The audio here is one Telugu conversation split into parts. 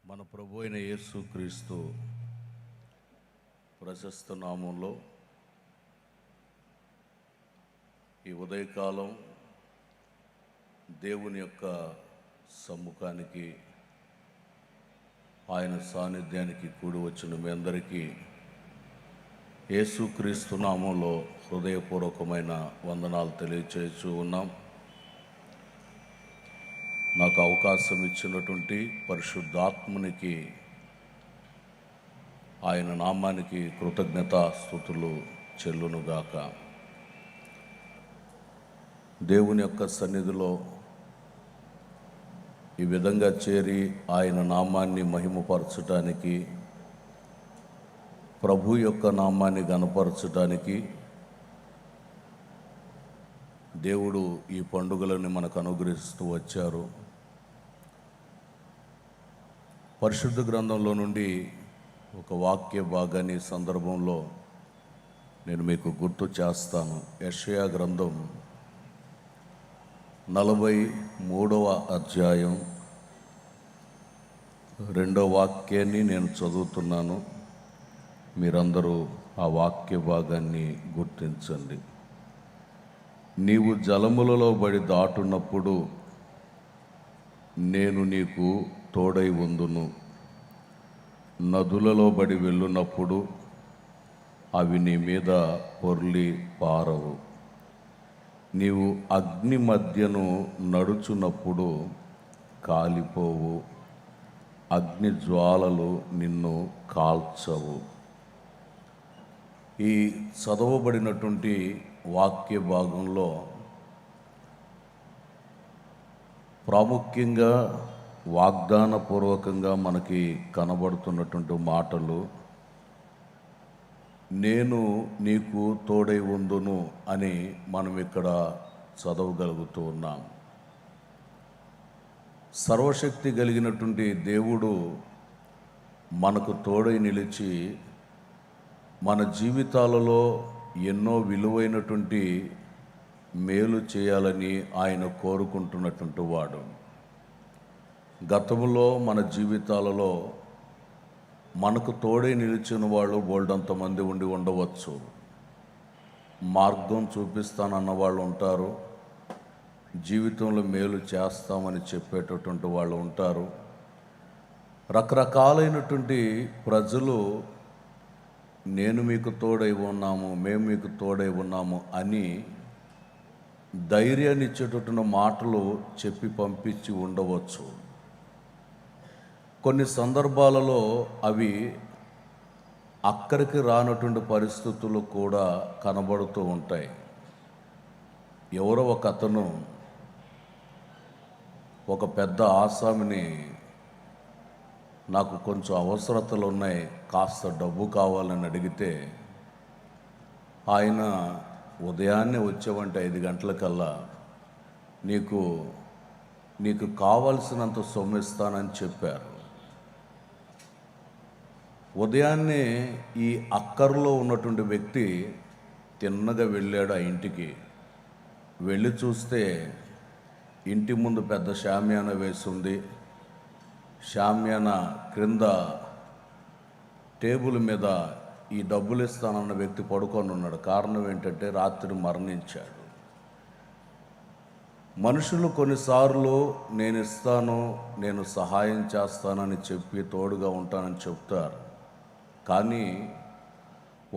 మన ప్రభు అయిన యేసుక్రీస్తు ప్రశస్త నామంలో ఈ ఉదయకాలం దేవుని యొక్క సమ్ముఖానికి, ఆయన సాన్నిధ్యానికి కూడి వచ్చిన మీ అందరికీ యేసుక్రీస్తు నామంలో హృదయపూర్వకమైన వందనాలు తెలియచేస్తూ ఉన్నాం. నాకు అవకాశం ఇచ్చినటువంటి పరిశుద్ధాత్మునికి, ఆయన నామానికి కృతజ్ఞతాస్తుతులు చెల్లునుగాక. దేవుని యొక్క సన్నిధిలో ఈ విధంగా చేరి ఆయన నామాన్ని మహిమపరచటానికి, ప్రభు యొక్క నామాన్ని గణపరచటానికి దేవుడు ఈ పండుగలను మనకు అనుగ్రహిస్తూ వచ్చారు. పరిశుద్ధ గ్రంథంలో నుండి ఒక వాక్య భాగాన్ని సందర్భంలో నేను మీకు గుర్తు చేస్తాను. యెషయా గ్రంథం 43వ అధ్యాయం 2వ వాక్యాన్ని నేను చదువుతున్నాను. మీరందరూ ఆ వాక్య భాగాన్ని గుర్తించండి. నీవు జలములలో బడి దాటున్నప్పుడు నేను నీకు తోడై ఉందును. నదులలో బడి వెళ్ళునప్పుడు అవి నీ మీద పొర్లి పారవు. నీవు అగ్ని మధ్యను నడుచున్నప్పుడు కాలిపోవు. అగ్ని జ్వాలలు నిన్ను కాల్చవు. ఈ చదవబడినటువంటి వాక్య భాగంలో ప్రాముఖ్యంగా వాగ్దానపూర్వకంగా మనకి కనబడుతున్నటువంటి మాటలు, నేను నీకు తోడై ఉందును అని మనం ఇక్కడ చదవగలుగుతూ ఉన్నాం. సర్వశక్తి కలిగినటువంటి దేవుడు మనకు తోడై నిలిచి మన జీవితాలలో ఎన్నో విలువైనటువంటి మేలు చేయాలని ఆయన కోరుకుంటున్నటువంటి వాడు. గతంలో మన జీవితాలలో మనకు తోడై నిలిచిన వాళ్ళు బోల్డంతమంది ఉండి ఉండవచ్చు. మార్గం చూపిస్తానన్న వాళ్ళు ఉంటారు. జీవితంలో మేలు చేస్తామని చెప్పేటటువంటి వాళ్ళు ఉంటారు. రకరకాలైనటువంటి ప్రజలు నేను మీకు తోడై ఉన్నాము, మేము మీకు తోడై ఉన్నాము అని ధైర్యాన్ని ఇచ్చేటటువంటి మాటలు చెప్పి పంపించి ఉండవచ్చు. కొన్ని సందర్భాలలో అవి అక్కడికి రానటువంటి పరిస్థితులు కూడా కనబడుతూ ఉంటాయి. ఎవరో ఒక అతను ఒక పెద్ద ఆసామిని, నాకు కొంచెం అవసరతలు ఉన్నాయి, కాస్త డబ్బు కావాలని అడిగితే ఆయన ఉదయాన్నే వచ్చేవంటే 5 గంటలకల్లా నీకు కావలసినంత సొమ్ము ఇస్తానని చెప్పారు. ఉదయాన్నే ఈ అక్కర్లో ఉన్నటువంటి వ్యక్తి తిన్నగా వెళ్ళాడు ఆ ఇంటికి. వెళ్ళి చూస్తే ఇంటి ముందు పెద్ద షామియానా వేసింది. షామియానా క్రింద టేబుల్ మీద ఈ డబ్బులు ఇస్తానన్న వ్యక్తి పడుకొని ఉన్నాడు. కారణం ఏంటంటే రాత్రి మరణించాడు. మనుషులు కొన్నిసార్లు నేను ఇస్తాను, నేను సహాయం చేస్తానని చెప్పి తోడుగా ఉంటానని చెప్తారు. కానీ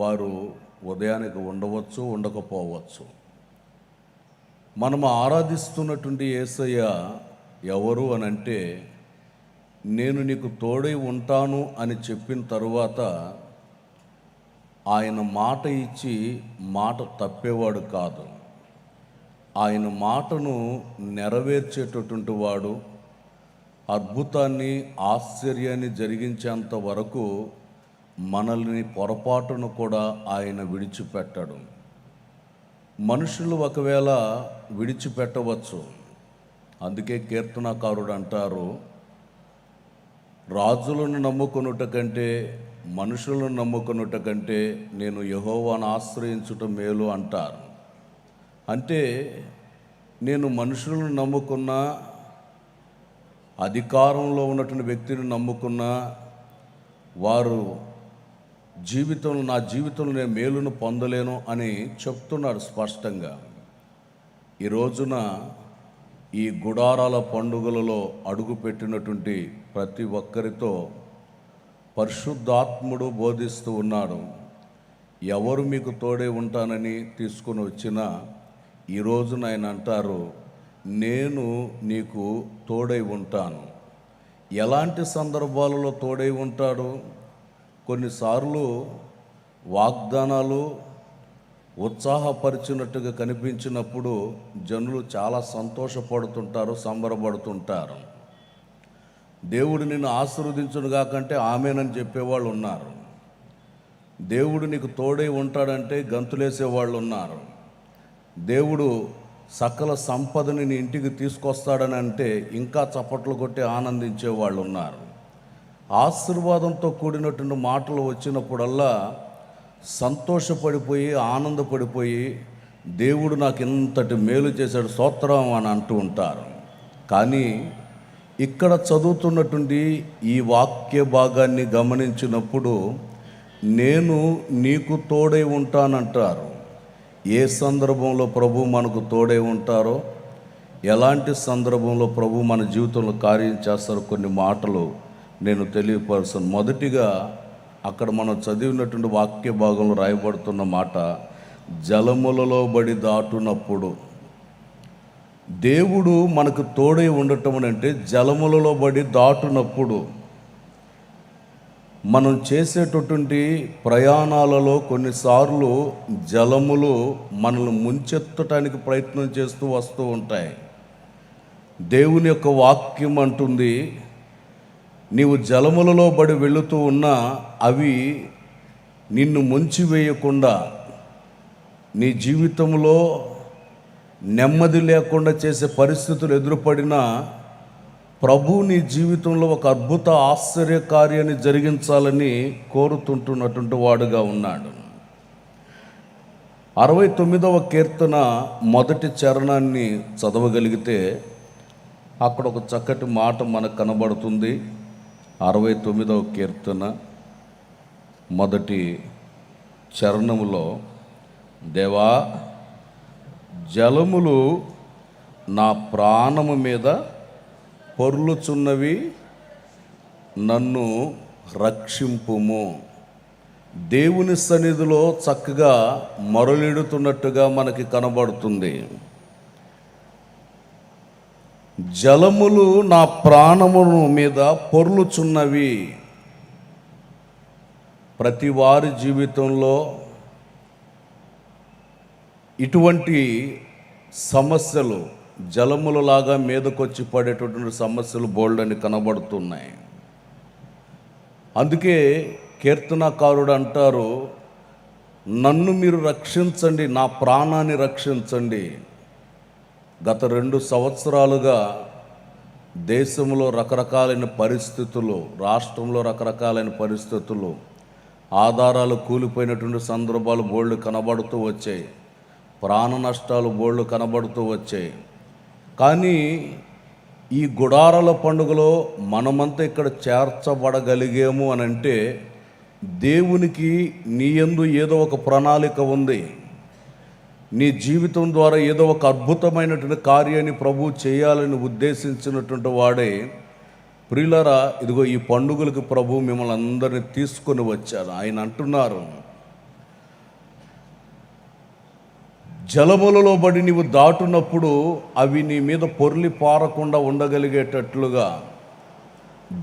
వారు ఉదయానికి ఉండవచ్చు, ఉండకపోవచ్చు. మనం ఆరాధిస్తున్నటువంటి యేసయ్య ఎవరు అని అంటే, నేను నీకు తోడై ఉంటాను అని చెప్పిన తరువాత ఆయన మాట ఇచ్చి మాట తప్పేవాడు కాదు. ఆయన మాటను నెరవేర్చేటటువంటి వాడు. అద్భుతాన్ని, ఆశ్చర్యాన్ని జరిగించేంత వరకు మనల్ని పొరపాటును కూడా ఆయన విడిచిపెట్టడు. మనుషులు ఒకవేళ విడిచిపెట్టవచ్చు. అందుకే కీర్తనకారుడు అంటారు, రాజులను నమ్ముకొనుట కంటే, మనుషులను నమ్ముకొనుట కంటే నేను యెహోవాను ఆశ్రయించుట మేలు అంటారు. అంటే నేను మనుషులను నమ్ముకున్నా అధికారంలో ఉన్నటువంటి వ్యక్తిని నమ్ముకున్న వారు నా జీవితంలో నేను మేలును పొందలేను అని చెప్తున్నాడు స్పష్టంగా. ఈ రోజున ఈ గుడారాల పండుగలలో అడుగుపెట్టినటువంటి ప్రతి ఒక్కరితో పరిశుద్ధాత్ముడు బోధిస్తూ ఉన్నాడు. ఎవరు మీకు తోడే ఉంటానని తీసుకుని వచ్చినా ఈ రోజున ఆయన అంటారు, నేను నీకు తోడై ఉంటాను. ఎలాంటి సందర్భాలలో తోడై ఉంటాడు? కొన్నిసార్లు వాగ్దానాలు ఉత్సాహపరిచినట్టుగా కనిపించినప్పుడు జనులు చాలా సంతోషపడుతుంటారు, సంబరపడుతుంటారు. దేవుడు నిన్ను ఆశీర్వదించును కాకంటే ఆమేనని చెప్పేవాళ్ళు ఉన్నారు. దేవుడు నీకు తోడై ఉంటాడంటే గంతులేసేవాళ్ళు ఉన్నారు. దేవుడు సకల సంపదని నీ ఇంటికి తీసుకొస్తాడని అంటే ఇంకా చప్పట్లు కొట్టి ఆనందించే వాళ్ళు ఉన్నారు. ఆశీర్వాదంతో కూడినటువంటి మాటలు వచ్చినప్పుడల్లా సంతోషపడిపోయి ఆనందపడిపోయి దేవుడు నాకు ఇంతటి మేలు చేశాడు స్తోత్రం అని అంటూ ఉంటారు. కానీ ఇక్కడ చదువుతున్నటువంటి ఈ వాక్య భాగాన్ని గమనించినప్పుడు నేను నీకు తోడై ఉంటానంటారు. ఏ సందర్భంలో ప్రభు మనకు తోడై ఉంటారో, ఎలాంటి సందర్భంలో ప్రభు మన జీవితంలో కార్యం చేస్తారో కొన్ని మాటలు నేను తెలియపరుస్తాను. మొదటిగా అక్కడ మనం చదివినటువంటి వాక్య భాగంలో రాయబడుతున్న మాట, జలములలో బడి దాటునప్పుడు. దేవుడు మనకు తోడై ఉండటం అంటే జలములలో బడి దాటునప్పుడు. మనం చేసేటటువంటి ప్రయాణాలలో కొన్నిసార్లు జలములు మనల్ని ముంచెత్తటానికి ప్రయత్నం చేస్తూ వస్తూ ఉంటాయి. దేవుని యొక్క వాక్యం అంటుంది, నీవు జలములలో బడి వెళుతూ ఉన్నా అవి నిన్ను ముంచివేయకుండా, నీ జీవితంలో నెమ్మది లేకుండా చేసే పరిస్థితులు ఎదురుపడినా ప్రభు నీ జీవితంలో ఒక అద్భుత ఆశ్చర్యకార్యాన్ని జరిగించాలని కోరుతుంటున్నటువంటి వాడుగా ఉన్నాడు. 69వ కీర్తన మొదటి చరణాన్ని చదవగలిగితే అక్కడ ఒక చక్కటి మాట మనకు కనబడుతుంది. 69వ కీర్తన మొదటి చరణములో, దేవా జలములు నా ప్రాణము మీద పొర్లుచున్నవి, నన్ను రక్షింపుము. దేవుని సన్నిధిలో చక్కగా మొరలిడుతున్నట్టుగా మనకి కనబడుతుంది. జలములు నా ప్రాణమును మీద పొర్లుచున్నవి. ప్రతి వారి జీవితంలో ఇటువంటి సమస్యలు జలములలాగా మీదకొచ్చి పడేటటువంటి సమస్యలు బోల్డని కనబడుతున్నాయి. అందుకే కీర్తనకారుడు అంటారు, నన్ను మీరు రక్షించండి, నా ప్రాణాన్ని రక్షించండి. గత 2 సంవత్సరాలుగా దేశంలో రకరకాలైన పరిస్థితులు, రాష్ట్రంలో రకరకాలైన పరిస్థితులు, ఆధారాలు కూలిపోయినటువంటి సందర్భాలు బోల్డ్ కనబడుతూ వచ్చాయి. ప్రాణ నష్టాలు బోల్డ్ కనబడుతూ వచ్చాయి. కానీ ఈ గుడారాల పండుగలో మనమంతా ఇక్కడ చేర్చబడగలిగాము అని అంటే దేవునికి నీ యందు ఏదో ఒక ప్రణాళిక ఉంది. నీ జీవితం ద్వారా ఏదో ఒక అద్భుతమైనటువంటి కార్యాన్ని ప్రభు చేయాలని ఉద్దేశించినటువంటి వాడే. ప్రియులారా, ఇదిగో ఈ పండుగలకు ప్రభు మిమ్మల్ని అందరినీ తీసుకొని వచ్చారు. ఆయన అంటున్నారు, జలములలో బడి నీవు దాటునప్పుడు అవి నీ మీద పొర్లి పారకుండా ఉండగలిగేటట్లుగా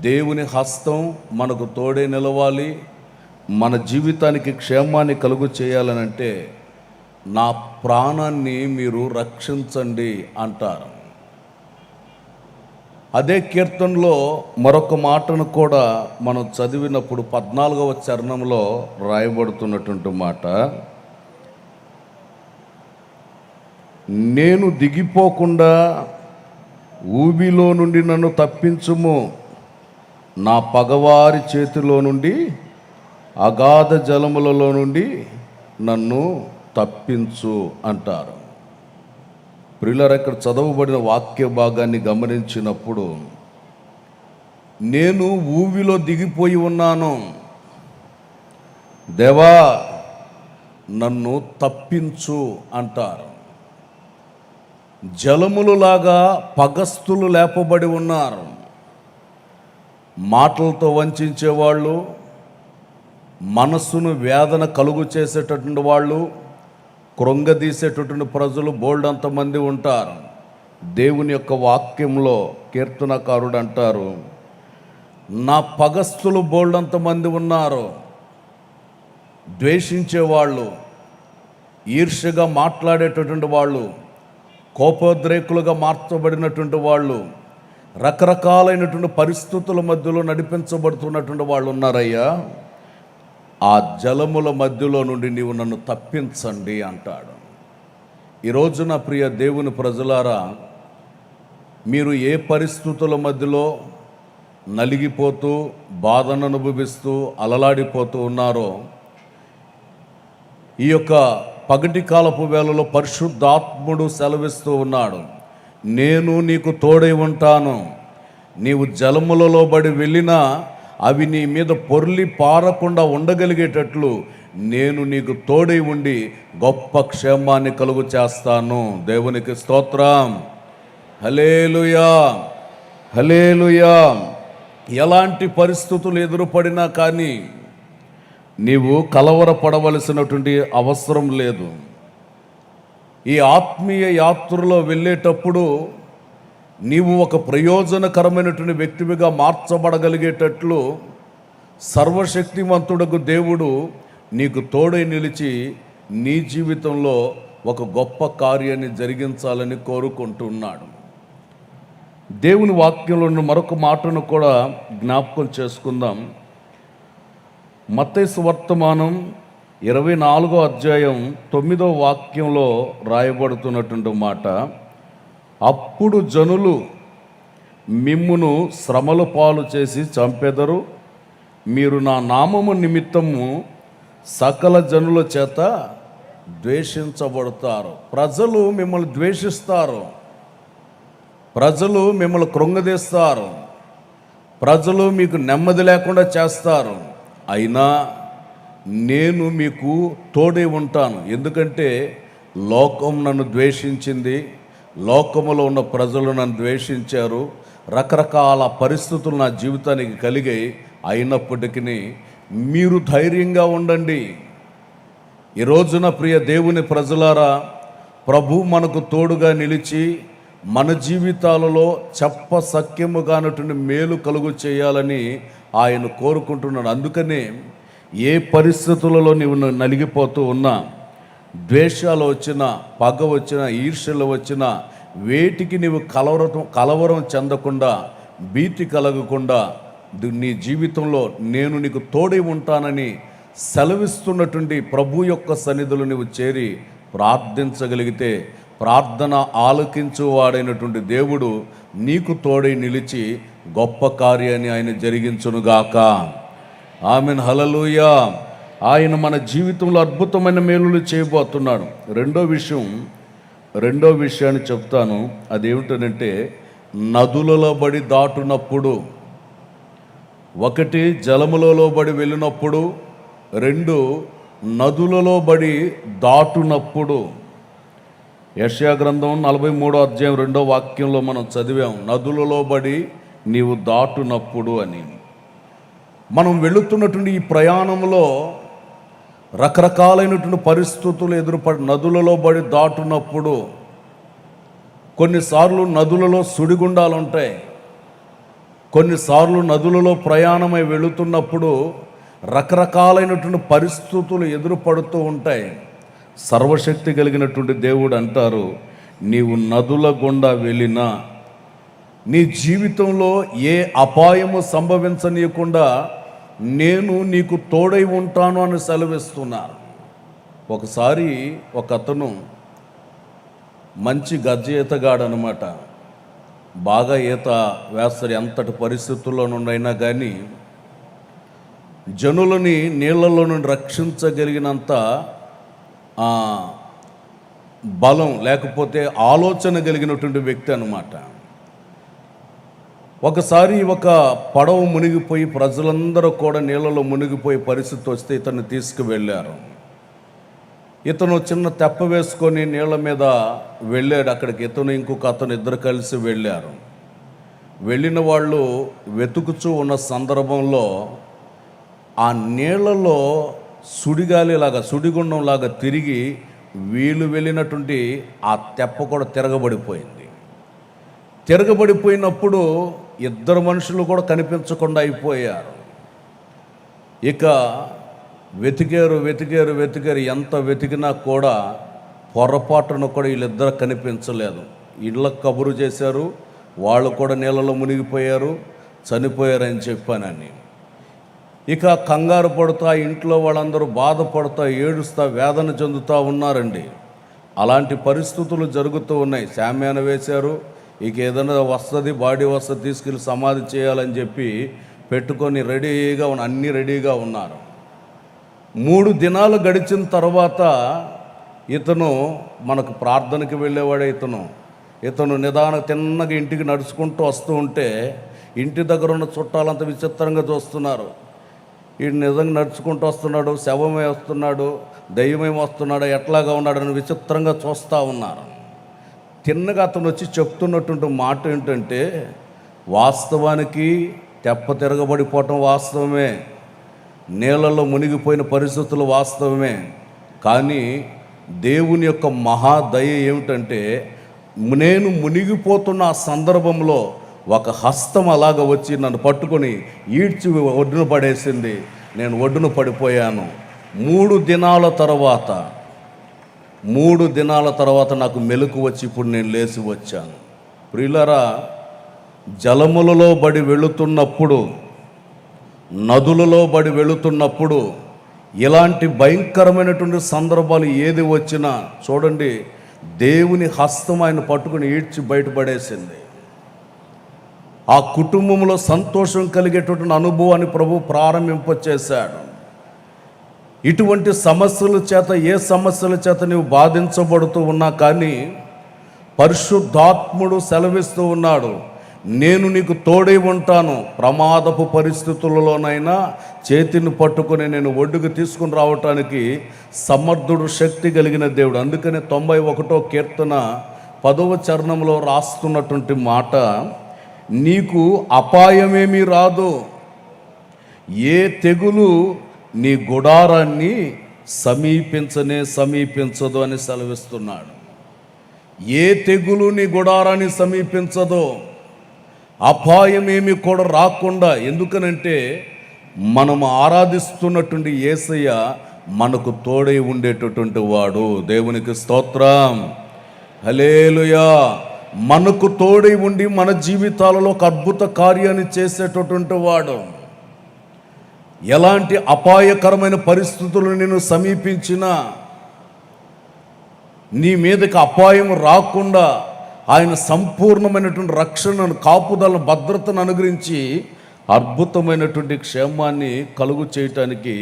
దేవుని హస్తం మనకు తోడే నిలవాలి. మన జీవితానికి క్షేమాన్ని కలుగు చేయాలనంటే నా ప్రాణాన్ని మీరు రక్షించండి అంటారు. అదే కీర్తనలో మరొక మాటను కూడా మనం చదివినప్పుడు 14వ చరణంలో రాయబడుతున్నటువంటి మాట, నేను దిగిపోకుండా ఊబిలో నుండి నన్ను తప్పించుము, నా పగవారి చేతిలో నుండి అగాధ జలములలో నుండి నన్ను తప్పించు అంటారు. ప్రియులారా, ఇక్కడ చదవబడిన వాక్య భాగాన్ని గమనించినప్పుడు నేను ఊవిలో దిగిపోయి ఉన్నాను, దేవా నన్ను తప్పించు అంటారు. జలములులాగా పగస్తులు లేపబడి ఉన్నారు. మాటలతో వంచేవాళ్ళు, మనస్సును వేదన కలుగు చేసేటటువంటి వాళ్ళు, కృంగదీసేటటువంటి ప్రజలు బోల్డంతమంది ఉంటారు. దేవుని యొక్క వాక్యంలో కీర్తనకారుడు అంటారు, నా పగస్తులు బోల్డంతమంది ఉన్నారు. ద్వేషించేవాళ్ళు, ఈర్ష్యగా మాట్లాడేటటువంటి వాళ్ళు, కోపోద్రేకులుగా మార్చబడినటువంటి వాళ్ళు, రకరకాలైనటువంటి పరిస్థితుల మధ్యలో నడిపించబడుతున్నటువంటి వాళ్ళు ఉన్నారయ్యా. ఆ జలముల మధ్యలో నుండి నీవు నన్ను తప్పించండి అంటాడు. ఈరోజు నా ప్రియ దేవుని ప్రజలారా, మీరు ఏ పరిస్థితుల మధ్యలో నలిగిపోతూ బాధను అనుభవిస్తూ అలలాడిపోతూ ఉన్నారో, ఈ యొక్క పగటి కాలపు వేళలో పరిశుద్ధాత్ముడు సెలవిస్తూ ఉన్నాడు, నేను నీకు తోడై ఉంటాను. నీవు జలములలో బడి వెళ్ళినా అవి నీ మీద పొర్లి పారకుండా ఉండగలిగేటట్లు నేను నీకు తోడై ఉండి గొప్ప క్షేమాన్ని కలుగు చేస్తాను. దేవునికి స్తోత్రం. హల్లెలూయా, హల్లెలూయా. ఎలాంటి పరిస్థితులు ఎదురుపడినా కానీ నీవు కలవరపడవలసినటువంటి అవసరం లేదు. ఈ ఆత్మీయ యాత్రలో వెళ్ళేటప్పుడు నీవు ఒక ప్రయోజనకరమైనటువంటి వ్యక్తివిగా మార్చబడగలిగేటట్లు సర్వశక్తిమంతుడకు దేవుడు నీకు తోడై నిలిచి నీ జీవితంలో ఒక గొప్ప కార్యాన్ని జరిగించాలని కోరుకుంటున్నాడు. దేవుని వాక్యంలో మరొక మాటను కూడా జ్ఞాపకం చేసుకుందాం. మత్తయి సువార్తమానం 24వ అధ్యాయం 9వ వాక్యంలో రాయబడుతున్నటువంటి మాట, అప్పుడు జనులు మిమ్మును శ్రమల పాలు చేసి చంపెదరు, మీరు నా నామము నిమిత్తము సకల జనుల చేత ద్వేషించబడతారు. ప్రజలు మిమ్మల్ని ద్వేషిస్తారు, ప్రజలు మిమ్మల్ని కృంగదీస్తారు, ప్రజలు మీకు నెమ్మది లేకుండా చేస్తారు. అయినా నేను మీకు తోడై ఉంటాను. ఎందుకంటే లోకం నన్ను ద్వేషించింది, లోకములో ఉన్న ప్రజలు నన్ను ద్వేషించారు, రకరకాల పరిస్థితులు నా జీవితానికి కలిగాయి. అయినప్పటికీ మీరు ధైర్యంగా ఉండండి. ఈ రోజున ప్రియ దేవుని ప్రజలారా, ప్రభు మనకు తోడుగా నిలిచి మన జీవితాలలో చెప్పసఖ్యముగానటువంటి మేలు కలుగు చేయాలని ఆయన కోరుకుంటున్నాడు. అందుకనే ఏ పరిస్థితులలో నీవు నలిగిపోతూ ఉన్నా, ద్వేషాలు వచ్చినా, పగ వచ్చినా, ఈర్ష్యలు వచ్చినా, వేటికి నీవు కలవరం చెందకుండా, భీతి కలగకుండా నీ జీవితంలో నేను నీకు తోడై ఉంటానని సెలవిస్తున్నటువంటి ప్రభు యొక్క సన్నిధిలో నీవు చేరి ప్రార్థించగలిగితే, ప్రార్థన ఆలకించువాడైనటువంటి దేవుడు నీకు తోడై నిలిచి గొప్ప కార్యాన్ని ఆయన జరిగించునుగాక. ఆమెన్, హల్లెలూయా. ఆయన మన జీవితంలో అద్భుతమైన మేలులు చేయబోతున్నాడు. రెండో విషయాన్ని చెప్తాను. అదేమిటంటే, నదులలో బడి దాటునప్పుడు, ఒకటి జలములలో బడి వెళ్ళినప్పుడు, రెండు నదులలో బడి దాటునప్పుడు. యెషయా గ్రంథం 43వ అధ్యాయం 2వ వాక్యంలో మనం చదివాం, నదులలో బడి నీవు దాటునప్పుడు అని. మనం వెళుతున్నటువంటి ఈ ప్రయాణంలో రకరకాలైనటువంటి పరిస్థితులు ఎదురుపడి నదులలో బడి దాటునప్పుడు, కొన్నిసార్లు నదులలో సుడిగుండాలు ఉంటాయి, కొన్నిసార్లు నదులలో ప్రయాణమై వెళుతున్నప్పుడు రకరకాలైనటువంటి పరిస్థితులు ఎదురుపడుతూ ఉంటాయి. సర్వశక్తి కలిగినటువంటి దేవుడు అంటారు, నీవు నదుల గుండా వెళ్ళినా నీ జీవితంలో ఏ అపాయము సంభవించనీయకుండా నేను నీకు తోడై ఉంటాను అని సెలవిస్తున్నారు. ఒకసారి ఒక అతను మంచి గజ్జ ఈతగాడనమాట, బాగా ఈత వేస్తారు, ఎంతటి పరిస్థితుల్లో నుండైనా కానీ జనులని నీళ్లలో నుండి రక్షించగలిగినంత బలం లేకపోతే ఆలోచన కలిగినటువంటి వ్యక్తి అన్నమాట. ఒకసారి ఒక పడవ మునిగిపోయి ప్రజలందరూ కూడా నీళ్ళలో మునిగిపోయే పరిస్థితి వస్తే ఇతన్ని తీసుకువెళ్ళారు. ఇతను చిన్న తెప్ప వేసుకొని నీళ్ళ మీద వెళ్ళాడు. అక్కడికి ఇతను ఇంకొక అతను ఇద్దరు కలిసి వెళ్ళారు. వెళ్ళిన వాళ్ళు వెతుకుచూ ఉన్న సందర్భంలో ఆ నీళ్ళలో సుడిగాలిలాగా సుడిగుండంలాగా తిరిగి వీళ్ళు వెళ్ళినటువంటి ఆ తెప్ప కూడా తిరగబడిపోయినప్పుడు ఇద్దరు మనుషులు కూడా కనిపించకుండా అయిపోయారు. ఇక వెతికారు. ఎంత వెతికినా కూడా పొరపాటున కూడా వీళ్ళిద్దరు కనిపించలేదు. ఇళ్ళకు కబురు చేశారు, వాళ్ళు కూడా నీళ్ళలో మునిగిపోయారు, చనిపోయారని చెప్పానని. ఇక కంగారు పడుతా ఇంట్లో వాళ్ళందరూ బాధపడుతూ ఏడుస్తూ వేదన చెందుతూ ఉన్నారండి. అలాంటి పరిస్థితులు జరుగుతూ ఉన్నాయి. శామ్యాన వేశారు, ఇక ఏదైనా వస్తుంది, బాడీ వస్తుంది, తీసుకెళ్ళి సమాధి చేయాలని చెప్పి పెట్టుకొని అన్నీ రెడీగా ఉన్నారు. 3 దినాలు గడిచిన తర్వాత ఇతను మనకు ప్రార్థనకి వెళ్ళేవాడే. ఇతను నిదానం తిన్నగా ఇంటికి నడుచుకుంటూ వస్తూ ఉంటే ఇంటి దగ్గర ఉన్న చుట్టాలంతా విచిత్రంగా చూస్తున్నారు. వీడు నిజంగా నడుచుకుంటూ వస్తున్నాడు, శవమే వస్తున్నాడు, దయ్యమేమి వస్తున్నాడు, ఎట్లాగా ఉన్నాడని విచిత్రంగా చూస్తూ ఉన్నారు. తిన్నగా అతను వచ్చి చెప్తున్నటువంటి మాట ఏంటంటే, వాస్తవానికి తెప్ప తిరగబడిపోవటం వాస్తవమే, నీళ్ళలో మునిగిపోయిన పరిస్థితులు వాస్తవమే. కానీ దేవుని యొక్క మహాదయ ఏమిటంటే, నేను మునిగిపోతున్న ఆ సందర్భంలో ఒక హస్తం అలాగ వచ్చి నన్ను పట్టుకొని ఈడ్చి ఒడ్డున పడేసింది. నేను ఒడ్డున పడిపోయాను. 3 దినాల తర్వాత నాకు మెలకు వచ్చి ఇప్పుడు నేను లేచి వచ్చాను. ప్రియులారా, జలములలో బడి వెళుతున్నప్పుడు, నదులలో బడి వెళుతున్నప్పుడు ఇలాంటి భయంకరమైనటువంటి సందర్భాలు ఏది వచ్చినా చూడండి, దేవుని హస్తం ఆయన పట్టుకుని ఈడ్చి బయటపడేసింది. ఆ కుటుంబంలో సంతోషం కలిగేటువంటి అనుభవాన్ని ప్రభు ప్రారంభింపచేశాడు. ఇటువంటి సమస్యల చేత, ఏ సమస్యల చేత నీవు బాధించబడుతూ ఉన్నా కానీ పరిశుద్ధాత్ముడు సెలవిస్తూ ఉన్నాడు, నేను నీకు తోడై ఉంటాను. ప్రమాదపు పరిస్థితులలోనైనా చేతిని పట్టుకొని నేను ఒడ్డుకు తీసుకుని రావటానికి సమర్థుడు, శక్తి కలిగిన దేవుడు. అందుకని 91వ కీర్తన 10వ చరణంలో రాస్తున్నటువంటి మాట, నీకు అపాయమేమీ రాదు, ఏ తెగులు నీ గుడారాన్ని సమీపించదు అని సెలవిస్తున్నాడు. ఏ తెగులు నీ గుడారాన్ని సమీపించదో, అపాయమేమి కూడా రాకుండా. ఎందుకనంటే మనము ఆరాధిస్తున్నటువంటి యేసయ్య మనకు తోడై ఉండేటటువంటి వాడు. దేవునికి స్తోత్రం, హల్లెలూయా. మనకు తోడై ఉండి మన జీవితాలలో ఒక అద్భుత కార్యాన్ని చేసేటటువంటి వాడు. ఎలాంటి అపాయకరమైన పరిస్థితులు నేను సమీపించినా నీ మీదకి అపాయం రాకుండా ఆయన సంపూర్ణమైనటువంటి రక్షణను, కాపుదలను, భద్రతను అనుగ్రహించి అద్భుతమైనటువంటి క్షేమాన్ని కలుగు చేయటానికి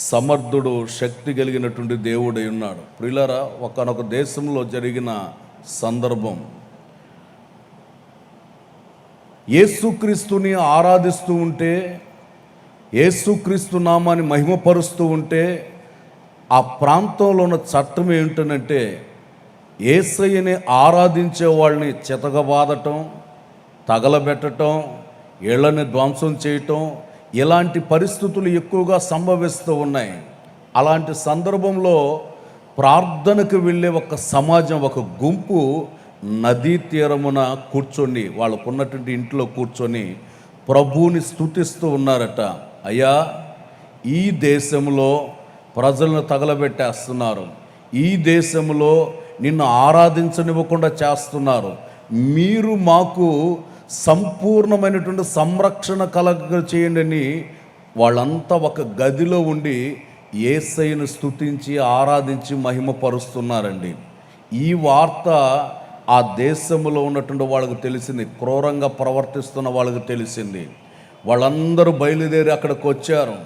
సమర్థుడు, శక్తి కలిగినటువంటి దేవుడై ఉన్నాడు. ప్రియులారా, ఒకానొక దేశంలో జరిగిన సందర్భం, యేసుక్రీస్తుని ఆరాధిస్తూ ఉంటే, యేసుక్రీస్తు నామాన్ని మహిమపరుస్తూ ఉంటే ఆ ప్రాంతంలో ఉన్న చట్టం ఏంటంటే, యేసయ్యని ఆరాధించే వాళ్ళని చితకబాదటం, తగలబెట్టడం, ఇళ్ళని ధ్వంసం చేయటం, ఇలాంటి పరిస్థితులు ఎక్కువగా సంభవిస్తూ ఉన్నాయి. అలాంటి సందర్భంలో ప్రార్థనకు వెళ్ళే ఒక సమాజం, ఒక గుంపు నదీ తీరమున కూర్చొని, వాళ్ళకున్నటువంటి ఇంట్లో కూర్చొని ప్రభువుని స్తుతిస్తూ ఉన్నారట. అయ్యా, ఈ దేశంలో ప్రజలను తగలబెట్టేస్తున్నారు, ఈ దేశంలో నిన్ను ఆరాధించనివ్వకుండా చేస్తున్నారు, మీరు మాకు సంపూర్ణమైనటువంటి సంరక్షణ కలగ చేయండి అని వాళ్ళంతా ఒక గదిలో ఉండి యేసయ్యను స్తుతించి ఆరాధించి మహిమపరుస్తున్నారండి. ఈ వార్త ఆ దేశంలో ఉన్నటువంటి వాళ్ళకు తెలిసింది, క్రూరంగా ప్రవర్తిస్తున్న వాళ్ళకు తెలిసింది. వాళ్ళందరూ బయలుదేరి అక్కడికి వచ్చారు.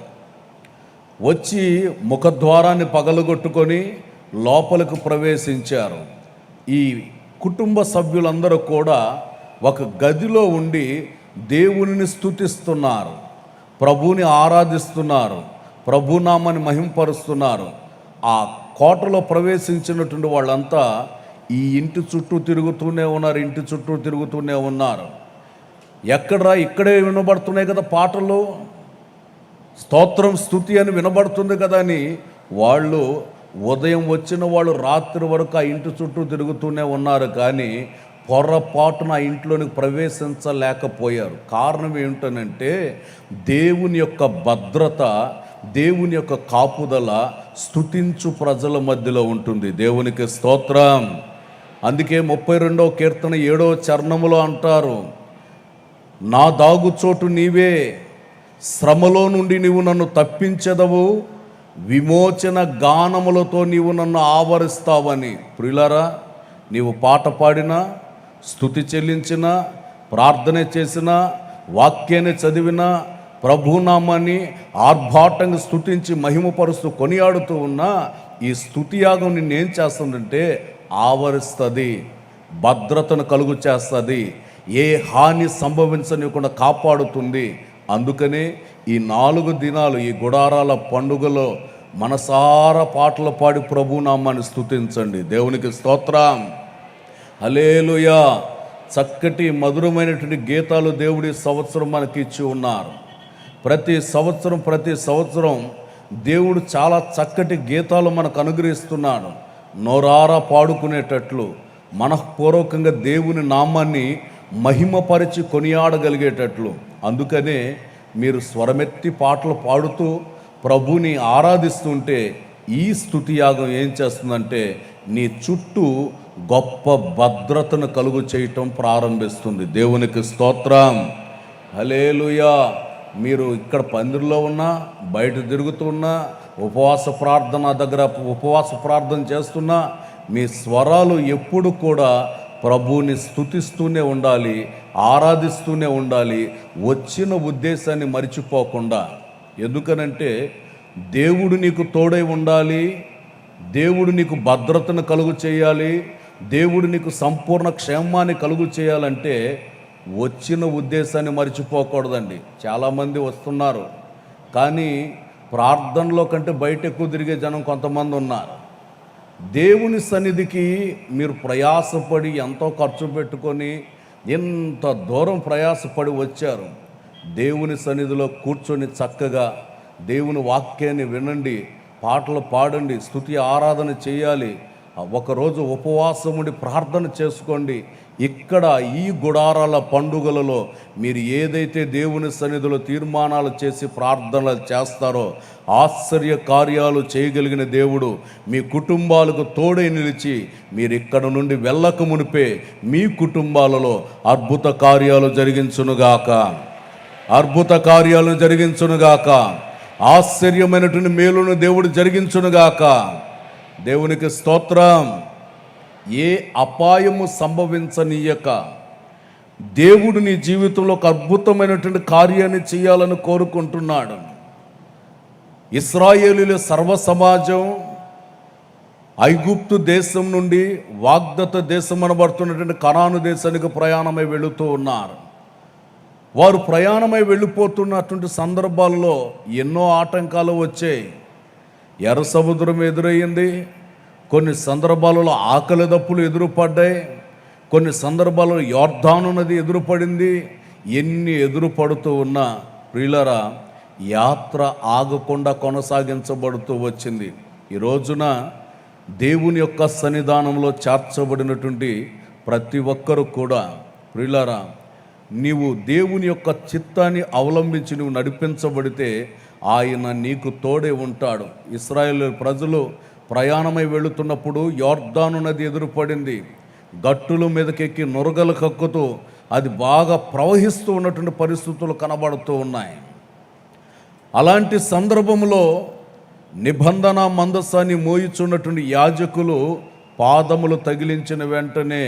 వచ్చి ముఖద్వారాన్ని పగలగొట్టుకొని లోపలికి ప్రవేశించారు. ఈ కుటుంబ సభ్యులందరూ కూడా ఒక గదిలో ఉండి దేవునిని స్తుతిస్తున్నారు, ప్రభువుని ఆరాధిస్తున్నారు, ప్రభునామాన్ని మహింపరుస్తున్నారు. ఆ కోటలో ప్రవేశించినటువంటి వాళ్ళంతా ఈ ఇంటి చుట్టూ తిరుగుతూనే ఉన్నారు, ఇంటి చుట్టూ తిరుగుతూనే ఉన్నారు. ఎక్కడరా, ఇక్కడే వినబడుతున్నాయి కదా పాటలు, స్తోత్రం స్తుతి అని వినబడుతుంది కదా అని వాళ్ళు ఉదయం వచ్చిన వాళ్ళు రాత్రి వరకు ఆ ఇంటి చుట్టూ తిరుగుతూనే ఉన్నారు. కానీ పొరపాటున ఆ ఇంట్లోనికి ప్రవేశించలేకపోయారు. కారణం ఏమిటనంటే దేవుని యొక్క భద్రత, దేవుని యొక్క కాపుదల స్తుతించు ప్రజల మధ్యలో ఉంటుంది. దేవునికి స్తోత్రం. అందుకే 32వ కీర్తన 7వ చరణములో అంటారు, నా దాగుచోటు నీవే, శ్రమలో నుండి నీవు నన్ను తప్పించెదవు, విమోచన గానములతో నీవు నన్ను ఆవరిస్తావని. ప్రియులారా, నీవు పాట పాడినా, స్తుతి చెల్లించినా, ప్రార్థన చేసినా, వాక్యాన్ని చదివినా, ప్రభునామాన్ని ఆర్భాటంగా స్తుతించి మహిమపరుస్తూ కొనియాడుతూ ఉన్నా ఈ స్తుతి యాగం నిన్నేం చేస్తుందంటే ఆవరిస్తుంది, భద్రతను కలుగు చేస్తుంది, ఏ హాని సంభవించనివ్వకుండా కాపాడుతుంది. అందుకనే ఈ 4 దినాలు ఈ గుడారాల పండుగలో మనసారా పాటలు పాడి ప్రభునామాన్ని స్తుతించండి. దేవునికి స్తోత్రం. హల్లెలూయా. చక్కటి మధురమైనటువంటి గీతాలు దేవుడి సంవత్సరం మనకి ఇచ్చి ఉన్నారు. ప్రతి సంవత్సరం దేవుడు చాలా చక్కటి గీతాలు మనకు అనుగ్రహిస్తున్నాడు. నోరారా పాడుకునేటట్లు, మనఃపూర్వకంగా దేవుని నామాన్ని మహిమపరిచి కొనియాడగలిగేటట్లు. అందుకనే మీరు స్వరమెత్తి పాటలు పాడుతూ ప్రభుని ఆరాధిస్తుంటే ఈ స్తుతి యాగం ఏం చేస్తుందంటే నీ చుట్టూ గొప్ప భద్రతను కలుగు చేయటం ప్రారంభిస్తుంది. దేవునికి స్తోత్రం. హల్లెలూయా. మీరు ఇక్కడ పందిరిలో ఉన్నా, బయట తిరుగుతున్నా, ఉపవాస ప్రార్థన చేస్తున్నా, మీ స్వరాలు ఎప్పుడు కూడా ప్రభువుని స్తుతిస్తూనే ఉండాలి, ఆరాధిస్తూనే ఉండాలి, వచ్చిన ఉద్దేశాన్ని మరిచిపోకుండా. ఎందుకనంటే దేవుడు నీకు తోడై ఉండాలి, దేవుడు నీకు భద్రతను కలుగు చేయాలి, దేవుడు నీకు సంపూర్ణ క్షేమాన్ని కలుగు చేయాలంటే వచ్చిన ఉద్దేశాన్ని మర్చిపోకూడదండి. చాలామంది వస్తున్నారు, కానీ ప్రార్థనలో కంటే బయట ఎక్కువ తిరిగే జనం కొంతమంది ఉన్నారు. దేవుని సన్నిధికి మీరు ప్రయాసపడి ఎంతో ఖర్చు పెట్టుకొని ఎంత దూరం ప్రయాసపడి వచ్చారు. దేవుని సన్నిధిలో కూర్చొని చక్కగా దేవుని వాక్యాన్ని వినండి, పాటలు పాడండి, స్తుతి ఆరాధన చేయాలి. ఒకరోజు ఉపవాసం ఉండి ప్రార్థన చేసుకోండి. ఇక్కడ ఈ గుడారాల పండుగలలో మీరు ఏదైతే దేవుని సన్నిధిలో తీర్మానాలు చేసి ప్రార్థనలు చేస్తారో ఆశ్చర్య కార్యాలు చేయగలిగిన దేవుడు మీ కుటుంబాలకు తోడై నిలిచి మీరు ఇక్కడ నుండి వెళ్ళక మునిపే మీ కుటుంబాలలో అద్భుత కార్యాలు జరిగించునుగాక, ఆశ్చర్యమైనటువంటి మేలును దేవుడు జరిగించునుగాక. దేవునికి స్తోత్రం. ఏ అపాయము సంభవించనీయక దేవుడు నీ జీవితంలో ఒక అద్భుతమైనటువంటి కార్యాన్ని చేయాలని కోరుకుంటున్నాడు. ఇశ్రాయేలీయుల సర్వ సమాజం ఐగుప్తు దేశం నుండి వాగ్దత్త దేశం అనబడుతున్నటువంటి కనాను దేశానికి ప్రయాణమై వెళుతూ ఉన్నారు. వారు ప్రయాణమై వెళ్ళిపోతున్నటువంటి సందర్భాల్లో ఎన్నో ఆటంకాలు వచ్చాయి. ఎర్ర సముద్రం ఎదురయ్యింది, కొన్ని సందర్భాలలో ఆకలి దప్పులు ఎదురుపడ్డాయి, కొన్ని సందర్భాలలో యోర్దాను నది ఎదురుపడింది. ఎన్ని ఎదురుపడుతూ ఉన్నా ప్రియులారా యాత్ర ఆగకుండా కొనసాగించబడుతూ వచ్చింది. ఈ రోజున దేవుని యొక్క సన్నిధానంలో చేర్చబడినటువంటి ప్రతి ఒక్కరు కూడా ప్రియులారా, నీవు దేవుని యొక్క చిత్తాన్ని అవలంబించి నువ్వు నడిపించబడితే ఆయన నీకు తోడే ఉంటాడు. ఇశ్రాయేలు ప్రజలు ప్రయాణమై వెళుతున్నప్పుడు యోర్దాను నది ఎదురుపడింది. గట్టుల మీదకెక్కి నురగలు కక్కుతూ అది బాగా ప్రవహిస్తూ ఉన్నటువంటి పరిస్థితులు కనబడుతూ ఉన్నాయి. అలాంటి సందర్భంలో నిబంధన మందసాన్ని మోయిచున్నటువంటి యాజకులు పాదములు తగిలించిన వెంటనే,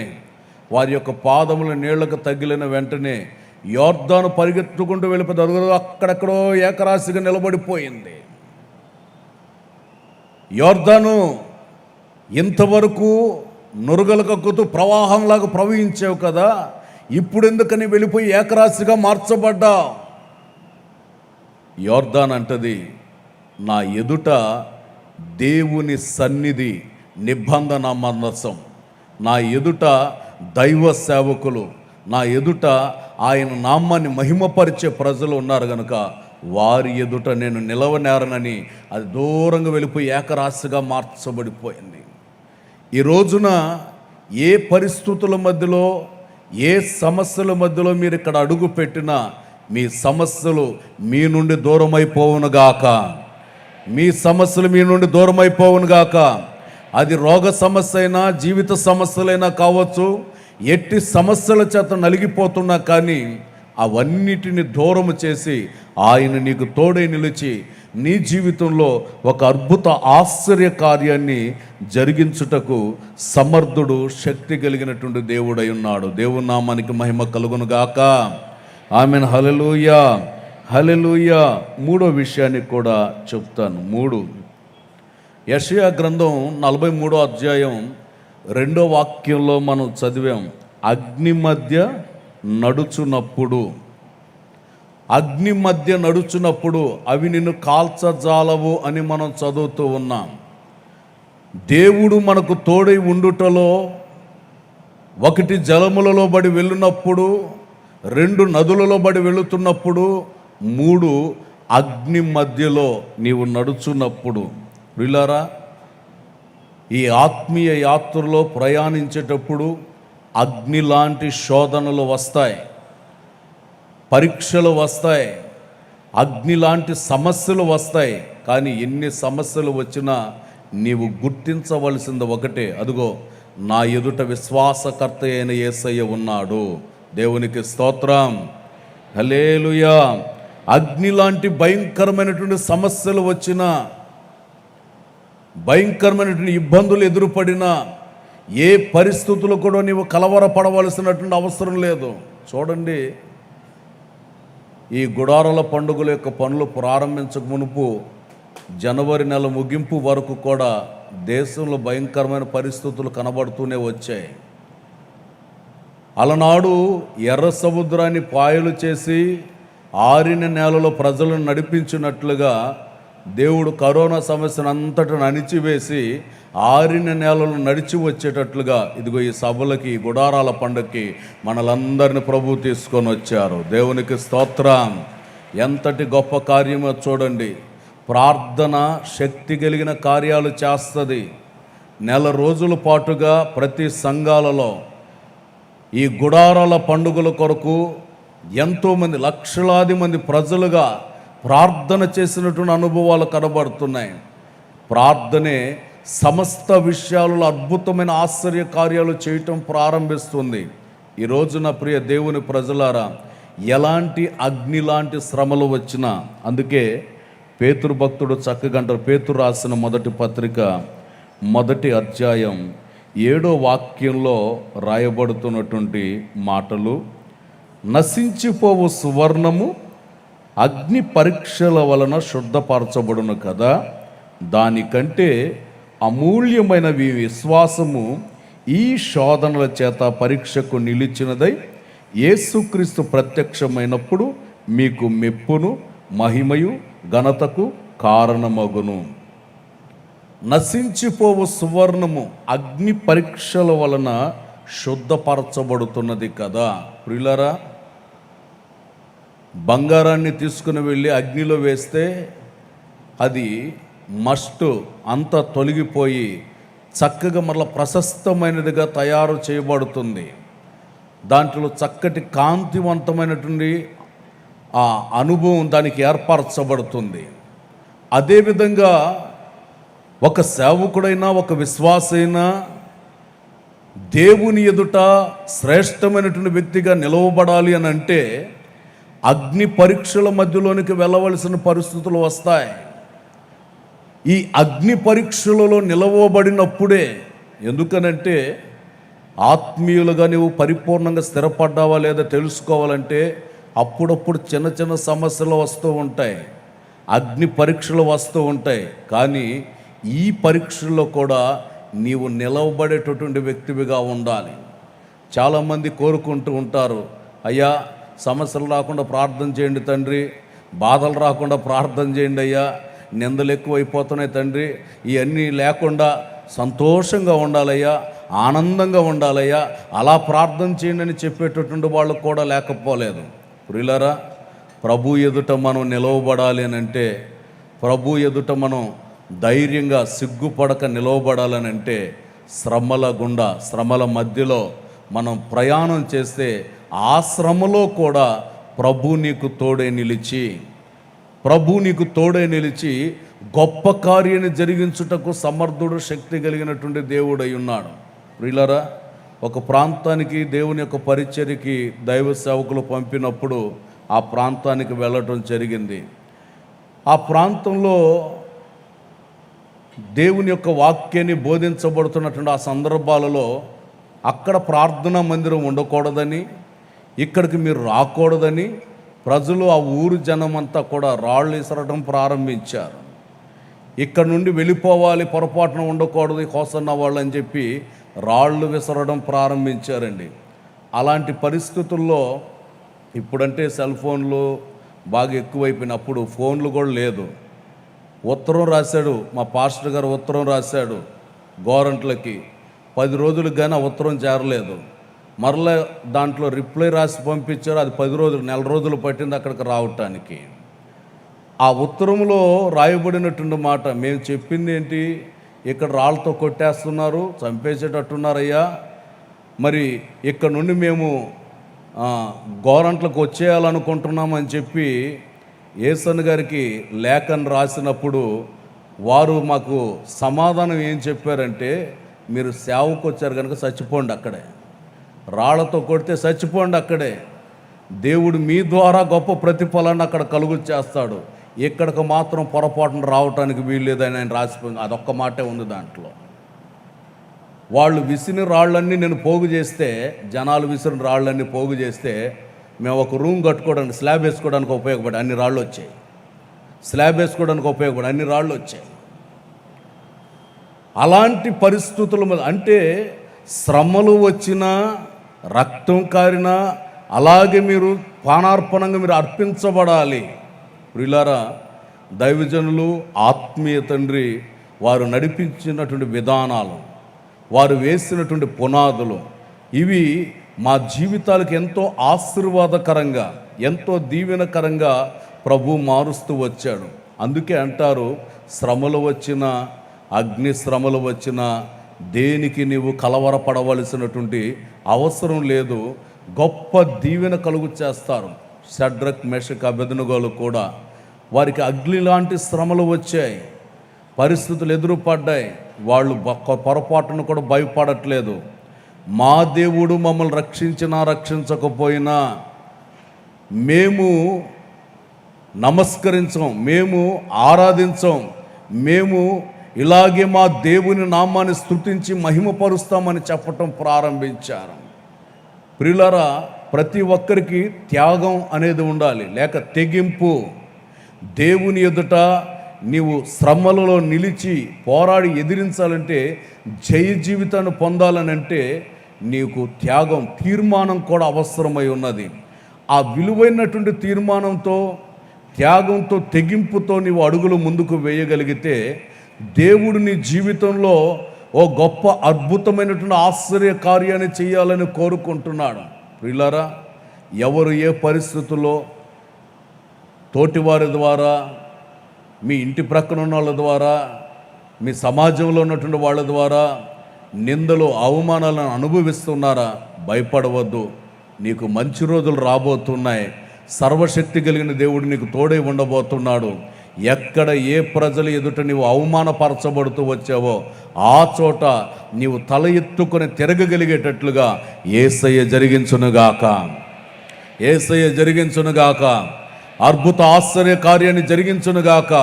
వారి యొక్క పాదముల నీళ్లకు తగిలిన వెంటనే యోర్దాను పరిగెత్తుకుంటూ వెళ్ళిపోయి అక్కడెక్కడో ఏకరాశిగా నిలబడిపోయింది. యోర్దాను ఇంతవరకు నురగలు కక్కుతూ ప్రవాహంలాగా ప్రవహించావు కదా, ఇప్పుడు ఎందుకని వెళ్ళిపోయి ఏకరాశిగా మార్చబడ్డా? యోర్దాన్ అంటది, నా ఎదుట దేవుని సన్నిధి నిబంధన మందసం, నా ఎదుట దైవ సేవకులు, నా ఎదుట ఆయన నామాన్ని మహిమపరిచే ప్రజలు ఉన్నారు కనుక వారి ఎదుట నేను నిలవనేరనని అది దూరంగా వెళ్ళిపోయి ఏకరాశిగా మార్చబడిపోయింది. ఈ రోజున ఏ పరిస్థితుల మధ్యలో, ఏ సమస్యల మధ్యలో మీరు ఇక్కడ అడుగు పెట్టినా మీ సమస్యలు మీ నుండి దూరమైపోవునుగాక. మీ సమస్యలు మీ నుండి దూరమైపోవునుగాక. అది రోగ సమస్య అయినా, జీవిత సమస్యలైనా కావచ్చు. ఎట్టి సమస్యల చేత నలిగిపోతున్నా కానీ అవన్నిటిని దూరము చేసి ఆయన నీకు తోడై నిలిచి నీ జీవితంలో ఒక అద్భుత ఆశ్చర్య కార్యాన్ని జరిగించుటకు సమర్థుడు, శక్తి కలిగినటువంటి దేవుడై ఉన్నాడు. దేవుని నామానికి మహిమ కలుగునుగాక. ఆమెన్. హల్లెలూయా, హల్లెలూయా. మూడో విషయాన్ని కూడా చెప్తాను. 3 యెషయా గ్రంథం 43వ అధ్యాయం 2వ వాక్యంలో మనం చదివాం, అగ్ని మధ్య నడుచునప్పుడు, అగ్ని మధ్య నడుచునప్పుడు అవి నిన్ను కాల్చజాలవు అని మనం చదువుతూ ఉన్నాం. దేవుడు మనకు తోడై ఉండుటలో 1 జలములలో బడి వెళ్ళినప్పుడు, 2 నదులలో బడి వెళుతున్నప్పుడు, 3 అగ్ని మధ్యలో నీవు నడుచున్నప్పుడు. ప్రియులారా, ఈ ఆత్మీయ యాత్రలో ప్రయాణించేటప్పుడు అగ్ని లాంటి శోధనలు వస్తాయి, పరీక్షలు వస్తాయి, అగ్ని లాంటి సమస్యలు వస్తాయి. కానీ ఎన్ని సమస్యలు వచ్చినా నీవు గుర్తించవలసింది ఒకటే, అదిగో నా ఎదుట విశ్వాసకర్త అయిన యేసయ్య ఉన్నాడు. దేవునికి స్తోత్రం, హల్లెలూయా. అగ్ని లాంటి భయంకరమైనటువంటి సమస్యలు వచ్చినా, భయంకరమైనటువంటి ఇబ్బందులు ఎదురుపడినా, ఏ పరిస్థితులు కూడా నీవు కలవరపడవలసినటువంటి అవసరం లేదు. చూడండి, ఈ గుడారాల పండుగల యొక్క పనులు ప్రారంభించక మునుపు జనవరి నెల ముగింపు వరకు కూడా దేశంలో భయంకరమైన పరిస్థితులు కనబడుతూనే వచ్చాయి. అలనాడు ఎర్ర సముద్రాన్ని పాయలు చేసి ఆరిన నేలలో ప్రజలను నడిపించినట్లుగా దేవుడు కరోనా సమస్యను అంతటా అణిచివేసి ఆరిన నేలను నడిచి వచ్చేటట్లుగా ఇదిగో ఈ సభలకి, గుడారాల పండుగకి మనలందరిని ప్రభు తీసుకొని వచ్చారు. దేవునికి స్తోత్రం. ఎంతటి గొప్ప కార్యమో చూడండి. ప్రార్థన శక్తి కలిగిన కార్యాలు చేస్తుంది. 1 రోజుల పాటుగా ప్రతి సంఘాలలో ఈ గుడారాల పండుగల కొరకు ఎంతోమంది, లక్షలాది మంది ప్రజలుగా ప్రార్థన చేసినటువంటి అనుభవాలు కనబడుతున్నాయి. ప్రార్థనే సమస్త విషయాలలో అద్భుతమైన ఆశ్చర్య కార్యాలు చేయటం ప్రారంభిస్తుంది. ఈ రోజున ప్రియ దేవుని ప్రజలారా, ఎలాంటి అగ్ని లాంటి శ్రమలు వచ్చినా, అందుకే పేతురు భక్తుడు చక్కగా అంటారు, పేతురు రాసిన మొదటి పత్రిక 1వ అధ్యాయం 7వ వాక్యంలో రాయబడుతున్నటువంటి మాటలు, నశించిపోవు సువర్ణము అగ్ని పరీక్షల వలన శుద్ధపరచబడును కదా, దానికంటే అమూల్యమైనవి విశ్వాసము ఈ శోధనల చేత పరీక్షకు నిలిచినదై యేసుక్రీస్తు ప్రత్యక్షమైనప్పుడు మీకు మెప్పును, మహిమయు, ఘనతకు కారణమగును. నశించిపోవు సువర్ణము అగ్ని పరీక్షల వలన శుద్ధపరచబడుతున్నది కదా. ప్రియులారా, బంగారాన్ని తీసుకుని వెళ్ళి అగ్నిలో వేస్తే అది మస్ట్ అంతా తొలగిపోయి చక్కగా మరలా ప్రశస్తమైనదిగా తయారు చేయబడుతుంది. దాంట్లో చక్కటి కాంతివంతమైనటువంటి ఆ అనుభవం దానికి ఏర్పరచబడుతుంది. అదేవిధంగా ఒక సేవకుడైనా, ఒక విశ్వాసైనా దేవుని ఎదుట శ్రేష్టమైనటువంటి వ్యక్తిగా నిలవబడాలి అని అంటే అగ్ని పరీక్షల మధ్యలోనికి వెళ్ళవలసిన పరిస్థితులు వస్తాయి. ఈ అగ్ని పరీక్షలలో నిలవబడినప్పుడే, ఎందుకనంటే ఆత్మీయులుగా నీవు పరిపూర్ణంగా స్థిరపడ్డావా లేదా తెలుసుకోవాలంటే అప్పుడప్పుడు చిన్న చిన్న సమస్యలు వస్తూ ఉంటాయి, అగ్ని పరీక్షలు వస్తూ ఉంటాయి. కానీ ఈ పరీక్షల్లో కూడా నీవు నిలవబడేటటువంటి వ్యక్తివిగా ఉండాలి. చాలామంది కోరుకుంటూ ఉంటారు, అయ్యా సమస్యలు రాకుండా ప్రార్థన చేయండి తండ్రి, బాధలు రాకుండా ప్రార్థన చేయండి అయ్యా, నిందలు ఎక్కువైపోతున్నాయి తండ్రి, ఇవన్నీ లేకుండా సంతోషంగా ఉండాలయ్యా, ఆనందంగా ఉండాలయ్యా, అలా ప్రార్థన చేయండి అని చెప్పేటటువంటి వాళ్ళు కూడా లేకపోలేదు. ప్రియులారా, ప్రభు ఎదుట మనం నిలవబడాలి అని అంటే, ప్రభు ఎదుట మనం ధైర్యంగా సిగ్గుపడక నిలవబడాలని అంటే, శ్రమల గుండా శ్రమల మధ్యలో మనం ప్రయాణం చేస్తే ఆ శ్రమలో కూడా ప్రభు నీకు తోడే నిలిచి గొప్ప కార్యాన్ని జరిగించుటకు సమర్థుడు, శక్తి కలిగినటువంటి దేవుడై ఉన్నాడు. ప్రియులారా, ఒక ప్రాంతానికి దేవుని యొక్క పరిచర్యకి దైవ సేవకులు పంపినప్పుడు ఆ ప్రాంతానికి వెళ్ళటం జరిగింది. ఆ ప్రాంతంలో దేవుని యొక్క వాక్యాన్ని బోధించబడుతున్నటువంటి ఆ సందర్భాలలో అక్కడ ప్రార్థనా మందిరం ఉండకూడదని, ఇక్కడికి మీరు రాకూడదని ప్రజలు, ఆ ఊరు జనమంతా కూడా రాళ్ళు విసరడం ప్రారంభించారు. ఇక్కడ నుండి వెళ్ళిపోవాలి, పొరపాటున ఉండకూడదు హోసన్న వాళ్ళు అని చెప్పి రాళ్ళు విసరడం ప్రారంభించారండి. అలాంటి పరిస్థితుల్లో ఇప్పుడంటే సెల్ ఫోన్లు బాగా ఎక్కువైపోయినప్పుడు ఫోన్లు కూడా లేదు. ఉత్తరం రాశాడు మా పాస్టర్ గారు, ఉత్తరం రాశాడు గోరంట్లకి, 10 రోజులకు కానీ ఆ ఉత్తరం చేరలేదు. మరలా దాంట్లో రిప్లై రాసి పంపించారు, అది 10 రోజులు, నెల రోజులు పట్టింది అక్కడికి రావటానికి. ఆ ఉత్తరంలో రాయబడినటువంటి మాట, మేము చెప్పింది ఏంటి, ఇక్కడ రాళ్ళతో కొట్టేస్తున్నారు, చంపేసేటట్టున్నారయ్యా, మరి ఇక్కడ నుండి మేము గోరంట్లకు వచ్చేయాలనుకుంటున్నామని చెప్పి యేసన్న గారికి లేఖను రాసినప్పుడు వారు మాకు సమాధానం ఏం చెప్పారంటే, మీరు సేవకు వచ్చారు కనుక చచ్చిపోండి అక్కడే, రాళ్లతో కొడితే చచ్చిపోండి అక్కడే, దేవుడు మీ ద్వారా గొప్ప ప్రతిఫలాన్ని అక్కడ కలుగు చేస్తాడు, ఇక్కడికి మాత్రం పొరపాటున రావటానికి వీల్లేదని ఆయన రాసిపోయింది. అదొక్క మాటే ఉంది దాంట్లో. వాళ్ళు విసిరిన రాళ్ళన్నీ నేను పోగు చేస్తే, జనాలు విసిరిన రాళ్ళన్నీ పోగు చేస్తే, మేము ఒక రూమ్ కట్టుకోవడానికి, స్లాబ్ వేసుకోవడానికి ఉపయోగపడి అన్ని రాళ్ళు వచ్చాయి, స్లాబ్ వేసుకోవడానికి ఉపయోగపడి అన్ని రాళ్ళు వచ్చాయి. అలాంటి పరిస్థితుల మీద, అంటే శ్రమలు వచ్చినా, రక్తం కారినా అలాగే మీరు పానార్పణంగా మీరు అర్పించబడాలి. ప్రియులారా, దైవజనులు, ఆత్మీయ తండ్రి వారు నడిపించినటువంటి విధానాలు, వారు వేసినటువంటి పునాదులు, ఇవి మా జీవితాలకు ఎంతో ఆశీర్వాదకరంగా, ఎంతో దీవెనకరంగా ప్రభు మారుస్తూ వచ్చాడు. అందుకే అంటారు, శ్రమలు వచ్చినా, అగ్ని శ్రమలు వచ్చినా దేనికి నీవు కలవరపడవలసినటువంటి అవసరం లేదు, గొప్ప దీవెన కలుగు చేస్తారు. షడ్రక్, మెషక్, అబెద్నెగోలు కూడా వారికి అగ్ని లాంటి శ్రమలు వచ్చాయి, పరిస్థితులు ఎదురుపడ్డాయి, వాళ్ళు పొరపాటును కూడా భయపడట్లేదు. మా దేవుడు మమ్మల్ని రక్షించినా రక్షించకపోయినా మేము నమస్కరించం, మేము ఆరాధించం, మేము ఇలాగే మా దేవుని నామాన్ని స్తుతించి మహిమపరుస్తామని చెప్పటం ప్రారంభించారు. ప్రియులారా, ప్రతి ఒక్కరికి త్యాగం అనేది ఉండాలి, లేక తెగింపు. దేవుని ఎదుట నీవు శ్రమలలో నిలిచి పోరాడి ఎదిరించాలంటే, జయ జీవితాన్ని పొందాలనంటే నీకు త్యాగం, తీర్మానం కూడా అవసరమై ఉన్నది. ఆ విలువైనటువంటి తీర్మానంతో, త్యాగంతో, తెగింపుతో నీవు అడుగులు ముందుకు వేయగలిగితే దేవుడు నీ జీవితంలో ఓ గొప్ప అద్భుతమైనటువంటి ఆశ్చర్య కార్యాన్ని చేయాలని కోరుకుంటున్నాడు. ప్రియులారా, ఎవరు ఏ పరిస్థితుల్లో తోటివారి ద్వారా, మీ ఇంటి ప్రక్కన ఉన్న వాళ్ళ ద్వారా, మీ సమాజంలో ఉన్నటువంటి వాళ్ళ ద్వారా నిందలు, అవమానాలను అనుభవిస్తున్నారా, భయపడవద్దు. నీకు మంచి రోజులు రాబోతున్నాయి. సర్వశక్తి కలిగిన దేవుడు నీకు తోడై ఉండబోతున్నాడు. ఎక్కడ ఏ ప్రజలు ఎదుట నీవు అవమానపరచబడుతూ వచ్చావో ఆ చోట నీవు తల ఎత్తుకొని తిరగగలిగేటట్లుగా యేసయ్య జరిగించునుగాక, యేసయ్య జరిగించునుగాక, అద్భుత ఆశ్చర్య కార్యాన్ని జరిగించునుగాక.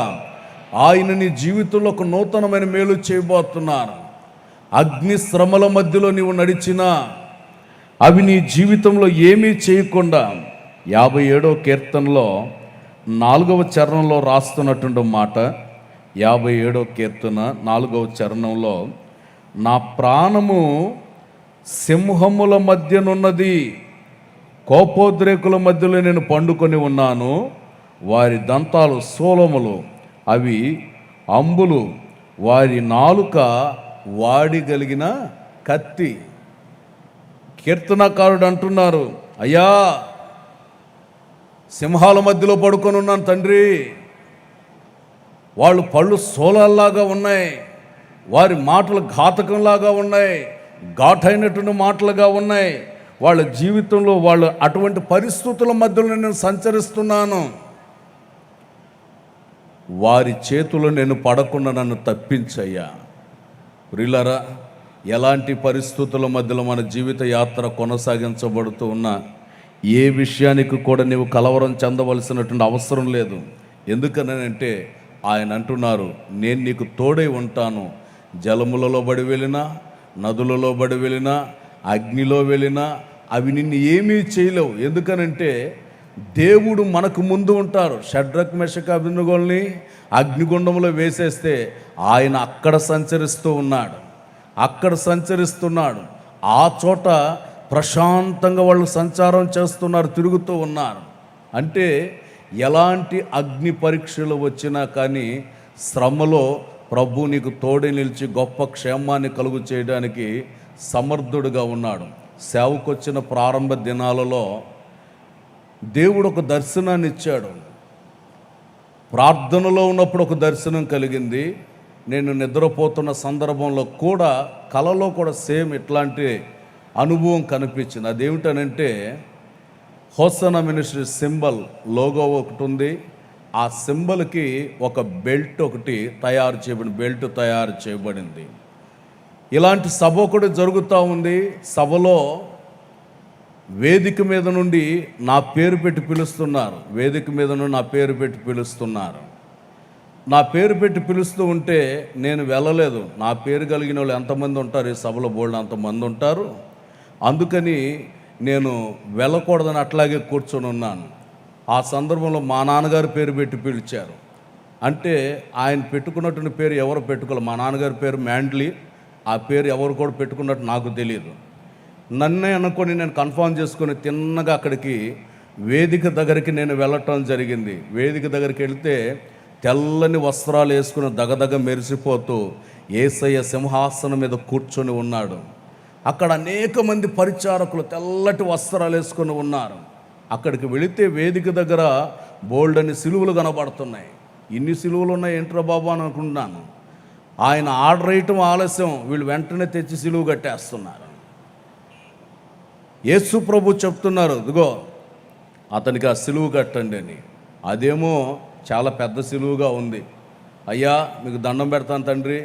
ఆయన నీ జీవితంలో ఒక నూతనమైన మేలు చేయబోతున్నారు. అగ్ని శ్రమల మధ్యలో నీవు నడిచినా అవి నీ జీవితంలో ఏమీ చేయకుండా 57వ కీర్తనలో 4వ చరణంలో రాస్తున్నటువంటి మాట, 57వ కీర్తన 4వ చరణంలో, నా ప్రాణము సింహముల మధ్యనున్నది, కోపోద్రేకుల మధ్యలో నేను పండుకొని ఉన్నాను. వారి దంతాలు శూలములు, అవి అంబులు, వారి నాలుక వాడిగలిగిన కత్తి. కీర్తనకారుడు అంటున్నారు, అయ్యా సింహాల మధ్యలో పడుకొని ఉన్నాను తండ్రి, వాళ్ళు పళ్ళు శూలాల్లాగా ఉన్నాయి, వారి మాటలు ఘాతకంలాగా ఉన్నాయి, ఘాటైనటువంటి మాటలుగా ఉన్నాయి. వాళ్ళ జీవితంలో వాళ్ళు అటువంటి పరిస్థితుల మధ్యలో నేను సంచరిస్తున్నాను. వారి చేతులు నేను పడకుండా నన్ను తప్పించయ్యా. ప్రియులారా, ఎలాంటి పరిస్థితుల మధ్యలో మన జీవిత యాత్ర కొనసాగించబడుతూ ఉన్నా ఏ విషయానికి కూడా నీవు కలవరం చెందవలసినటువంటి అవసరం లేదు. ఎందుకనంటే ఆయన అంటున్నారు, నేను నీకు తోడై ఉంటాను. జలములలో బడి వెళ్ళినా, నదులలో బడి వెళ్ళినా, అగ్నిలో వెళ్ళినా అవి నిన్ను ఏమీ చేయలేవు. ఎందుకనంటే దేవుడు మనకు ముందు ఉంటారు. షడ్రక్ మెషక్ అబేద్నెగోల్ని అగ్నిగుండంలో వేసేస్తే ఆయన అక్కడ సంచరిస్తున్నాడు. ఆ చోట ప్రశాంతంగా వాళ్ళు సంచారం చేస్తున్నారు, తిరుగుతూ ఉన్నారు. అంటే ఎలాంటి అగ్ని పరీక్షలు వచ్చినా కానీ శ్రమలో ప్రభు నీకు తోడే నిలిచి గొప్ప క్షేమాన్ని కలుగు చేయడానికి సమర్థుడుగా ఉన్నాడు. సేవకొచ్చిన ప్రారంభ దినాలలో దేవుడు ఒక దర్శనాన్ని ఇచ్చాడు. ప్రార్థనలో ఉన్నప్పుడు ఒక దర్శనం కలిగింది. నేను నిద్రపోతున్న సందర్భంలో కూడా కలలో కూడా సేమ్ ఇట్లాంటి అనుభవం కనిపించింది. అదేమిటనంటే హోసనా మినిస్ట్రీ సింబల్ లోగో ఒకటి ఉంది. ఆ సింబల్కి ఒక బెల్ట్ ఒకటి తయారు చేయబడింది. ఇలాంటి సభ ఒకటి జరుగుతూ ఉంది. సభలో వేదిక మీద నుండి నా పేరు పెట్టి పిలుస్తున్నారు. నా పేరు పెట్టి పిలుస్తూ ఉంటే నేను వెళ్ళలేదు. నా పేరు కలిగిన వాళ్ళు ఎంతమంది ఉంటారు ఈ సభలో? బోల్డ్ అంతమంది ఉంటారు. అందుకని నేను వెళ్ళకూడదని అట్లాగే కూర్చొని ఉన్నాను. ఆ సందర్భంలో మా నాన్నగారు పేరు పెట్టి పిలిచారు. అంటే ఆయన పెట్టుకున్నటువంటి పేరు ఎవరు పెట్టుకోవాలి? మా నాన్నగారి పేరు మ్యాండ్లీ. ఆ పేరు ఎవరు కూడా పెట్టుకున్నట్టు నాకు తెలియదు. నన్నే అనుకొని నేను కన్ఫర్మ్ చేసుకొని తిన్నగా అక్కడికి వేదిక దగ్గరికి నేను వెళ్ళటం జరిగింది. వేదిక దగ్గరికి వెళితే తెల్లని వస్త్రాలు వేసుకుని దగదగ మెరిసిపోతూ యేసయ్య సింహాసనం మీద కూర్చొని ఉన్నాడు. అక్కడ అనేక మంది పరిచారకులు తెల్లటి వస్త్రాలు వేసుకొని ఉన్నారు. అక్కడికి వెళితే వేదిక దగ్గర బోల్డ్ అని సిలువలు కనబడుతున్నాయి. ఇన్ని సిలువలు ఉన్నాయి ఏంట్రా బాబు అని అనుకుంటున్నాను. ఆయన ఆర్డర్ వేయటం ఆలస్యం, వీళ్ళు వెంటనే తెచ్చి సిలువ కట్టేస్తున్నారు. యేసు ప్రభు చెప్తున్నారు, ఇదిగో అతనికి ఆ సిలువ కట్టండి అని. అదేమో చాలా పెద్ద సిలువుగా ఉంది. అయ్యా మీకు దండం పెడతాను తండ్రి,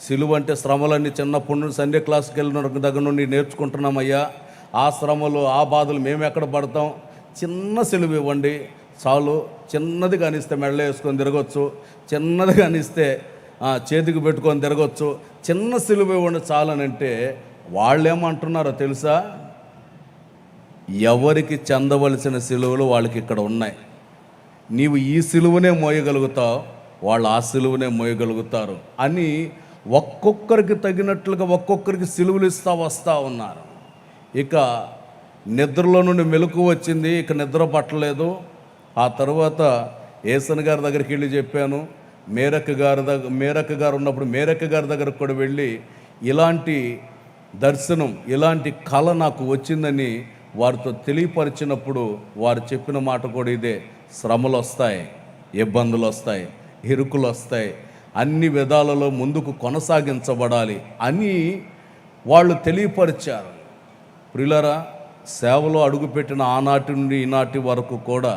సిలువ అంటే శ్రమలన్నీ చిన్నప్పటి నుండి సండే క్లాస్కి వెళ్ళిన దగ్గర నుండి నేర్చుకుంటున్నాం అయ్యా. ఆ శ్రమలు ఆ బాధలు మేము ఎక్కడ పడతాం? చిన్న సిలువ ఇవ్వండి చాలు. చిన్నది కానిస్తే మెడలో వేసుకొని తిరగచ్చు, చిన్నది కానిస్తే చేతికి పెట్టుకొని తిరగచ్చు, చిన్న సిలువ ఇవ్వండి చాలనంటే వాళ్ళేమంటున్నారో తెలుసా? ఎవరికి చెందవలసిన సిలువలు వాళ్ళకి ఇక్కడ ఉన్నాయి. నీవు ఈ సిలువనే మోయగలుగుతావు, వాళ్ళు ఆ సిలువనే మోయగలుగుతారు అని ఒక్కొక్కరికి తగినట్లుగా ఒక్కొక్కరికి సిలువలు వస్తూ ఉన్నారు. ఇక నిద్రలో నుండి మెలకు వచ్చింది, ఇక నిద్ర పట్టలేదు. ఆ తర్వాత ఏసన్ గారి దగ్గరికి వెళ్ళి చెప్పాను. మేరక్క గారు ఉన్నప్పుడు మేరక్క గారి దగ్గరకు కూడా వెళ్ళి ఇలాంటి దర్శనం, ఇలాంటి కళ నాకు వచ్చిందని వారితో తెలియపరిచినప్పుడు వారు చెప్పిన మాట కూడా ఇదే: శ్రమలు వస్తాయి, ఇబ్బందులు వస్తాయి, ఇరుకులు వస్తాయి, అన్ని విధాలలో ముందుకు కొనసాగించబడాలి అని వాళ్ళు తెలియపరిచారు. ప్రియులారా, సేవలో అడుగుపెట్టిన ఆనాటి నుండి ఈనాటి వరకు కూడా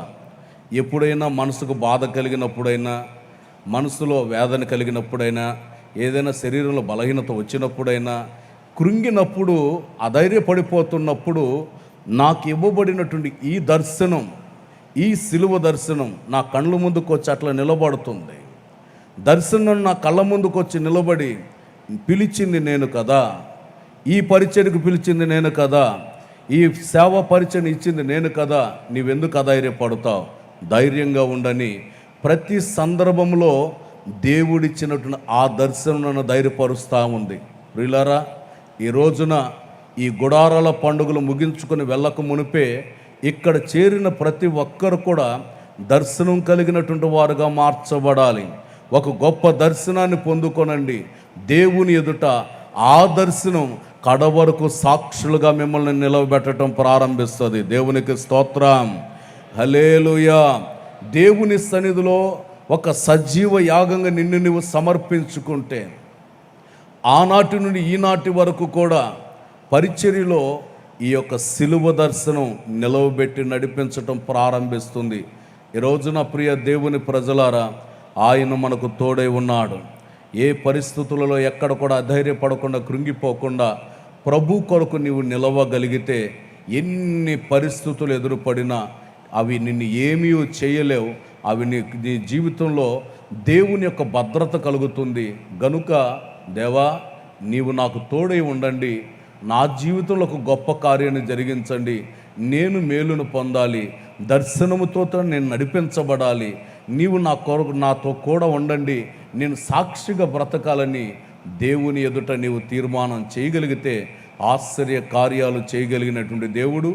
ఎప్పుడైనా మనసుకు బాధ కలిగినప్పుడైనా, మనసులో వేదన కలిగినప్పుడైనా, ఏదైనా శరీరంలో బలహీనత వచ్చినప్పుడైనా, కృంగినప్పుడు, అధైర్యపడిపోతున్నప్పుడు నాకు ఇవ్వబడినటువంటి ఈ దర్శనం, ఈ సిలువ దర్శనం నా కళ్ళ ముందుకు వచ్చి అట్లా నిలబడుతుంది. దర్శనం నా కళ్ళ ముందుకు వచ్చి నిలబడి, పిలిచింది నేను కదా, ఈ పరిచర్యకు పిలిచింది నేను కదా, ఈ సేవ పరిచయం ఇచ్చింది నేను కదా, నీవెందుకు అధైర్యపడతావు? ధైర్యంగా ఉండని ప్రతి సందర్భంలో దేవుడిచ్చినటువంటి ఆ దర్శనం నన్ను ధైర్యపరుస్తూ ఉంది. ప్రియులారా, ఈ రోజున ఈ గుడారాల పండుగలు ముగించుకొని వెళ్ళక మునిపే ఇక్కడ చేరిన ప్రతి ఒక్కరు కూడా దర్శనం కలిగినటువంటి వారుగా మార్చబడాలి. ఒక గొప్ప దర్శనాన్ని పొందుకొనండి. దేవుని ఎదుట ఆ దర్శనం కడవరకు సాక్షులుగా మిమ్మల్ని నిలవబెట్టడం ప్రారంభిస్తుంది. దేవునికి స్తోత్రం, హల్లెలూయా. దేవుని సన్నిధిలో ఒక సజీవ యాగంగా నిన్ను నువ్వు సమర్పించుకుంటే ఆనాటి నుండి ఈనాటి వరకు కూడా పరిచర్యలో ఈ యొక్క సిలువ దర్శనం నిలవబెట్టి నడిపించటం ప్రారంభిస్తుంది. ఈ రోజున ప్రియ దేవుని ప్రజలారా, ఆయన మనకు తోడై ఉన్నాడు. ఏ పరిస్థితులలో ఎక్కడ కూడా అధైర్యపడకుండా కృంగిపోకుండా ప్రభు కొరకు నీవు నిలవగలిగితే ఎన్ని పరిస్థితులు ఎదురుపడినా అవి నిన్ను ఏమీ చేయలేవు. అవి నీ జీవితంలో దేవుని యొక్క భద్రత కలుగుతుంది. గనుక దేవా, నీవు నాకు తోడై ఉండండి, నా జీవితంలో ఒక గొప్ప కార్యాన్ని జరిగించండి, నేను మేలును పొందాలి, దర్శనముతో నేను నడిపించబడాలి, నీవు నాతో కూడా ఉండండి, నేను సాక్షిగా బ్రతకాలని దేవుని ఎదుట నీవు తీర్మానం చేయగలిగితే ఆశ్చర్య కార్యాలు చేయగలిగినటువంటి దేవుడు,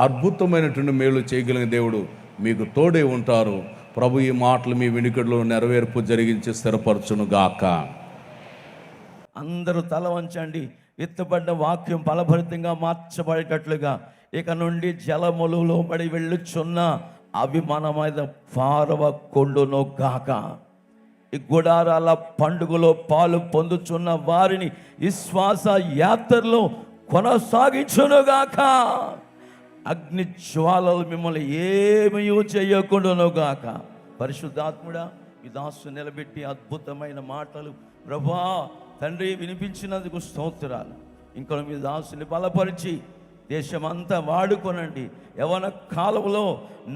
అద్భుతమైనటువంటి మేలు చేయగలిగిన దేవుడు మీకు తోడే ఉంటారు. ప్రభు ఈ మాటలు మీ వినికిడిలో నెరవేర్పు జరిగించి స్థిరపరచునుగాక. అందరూ తల వంచండి. ఎత్తుబడ్డ వాక్యం ఫలభరితంగా మార్చబడేటట్లుగా ఇక నుండి జలములు లోబడి వెళ్ళుచున్న అవి మన మీద పారవకుండును గాక. ఈ గుడారాల పండుగలో పాలు పొందుచున్న వారిని విశ్వాస యాత్రలో కొనసాగించునుగాక. అగ్ని జ్వాలలు మిమ్మల్ని ఏమీ చేయకుండాను గాక. పరిశుద్ధాత్ముడా, ఈ దాసు నిలబెట్టి అద్భుతమైన మాటలు ప్రభా తండ్రి వినిపించినందుకు స్తోత్రాలు. ఇంకా మీ దాసుని బలపరిచి దేశమంతా వాడుకొనండి. యవన కాలంలో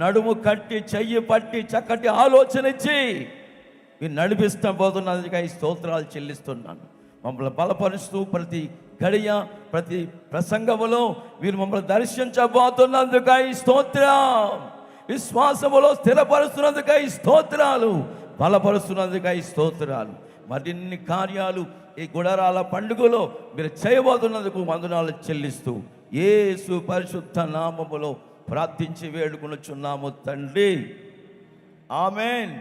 నడుము కట్టి చెయ్యి పట్టి చక్కటి ఆలోచన ఇచ్చి మీరు నడిపిస్తూ పోతున్నందుకు ఈ స్తోత్రాలు చెల్లిస్తున్నాను. మమ్మల్ని బలపరుస్తూ ప్రతి గడియ ప్రతి ప్రసంగములో మీరు మమ్మల్ని దర్శించబోతున్నందుకు ఈ స్తోత్రం. విశ్వాసములో స్థిరపరుస్తున్నందుకు ఈ స్తోత్రాలు, బలపరుస్తున్నందుకు ఈ స్తోత్రాలు. మరిన్ని కార్యాలు ఈ గుడారాల పండుగలో మీరు చేయబోతున్నందుకు వందనాలు చెల్లిస్తూ యేసు పరిశుద్ధ నామములో ప్రార్థించి వేడుకొనుచున్నాము తండ్రి. ఆమేన్.